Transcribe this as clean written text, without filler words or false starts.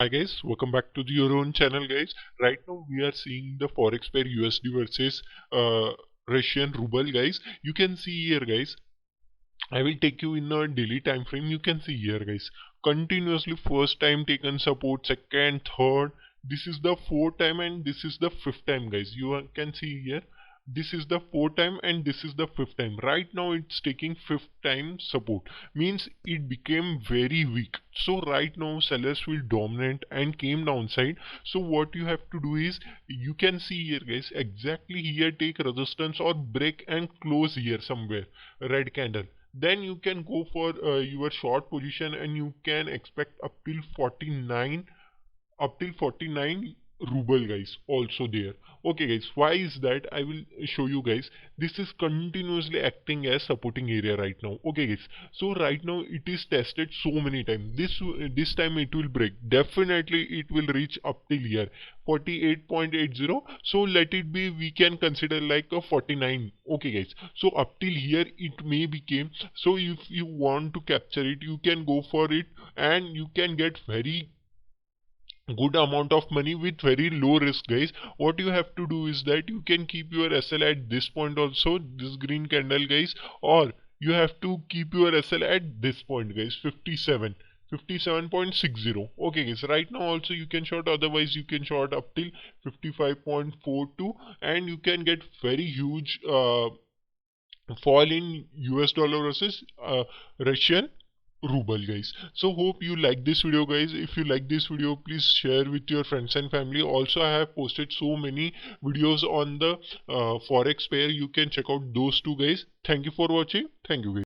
Hi guys, welcome back to your own channel guys. Right now we are seeing the forex pair USD versus Russian ruble guys. You can see here guys, I will take you in a daily time frame. You can see here guys, continuously first time taken support, second, third. This is the fourth time and this is the fifth time guys. You can see here, this is the fourth time and this is the fifth time. Right now it's taking fifth time support, means it became very weak. So right now sellers will dominate and came downside. So what you have to do is, you can see here guys, exactly here take resistance or break and close here somewhere, red candle. Then you can go for your short position and you can expect up till 49 ruble guys also there. Okay guys, why is that? I will show you guys. This is continuously acting as supporting area right now. Okay guys, so right now it is tested so many times. This time it will break, definitely it will reach up till here 48.80. so let it be, we can consider like a 49. Okay guys, so up till here it may become. So if you want to capture it, you can go for it and you can get very good amount of money with very low risk guys. What you have to do is that you can keep your SL at this point also, this green candle guys, or you have to keep your SL at this point guys, 57.60. Okay guys, right now also you can short, otherwise you can short up till 55.42 and you can get very huge fall in US dollar versus Russian ruble guys. So hope you like this video guys. If you like this video, please share with your friends and family. Also I have posted so many videos on the forex pair, you can check out those two guys. Thank you for watching. Thank you guys.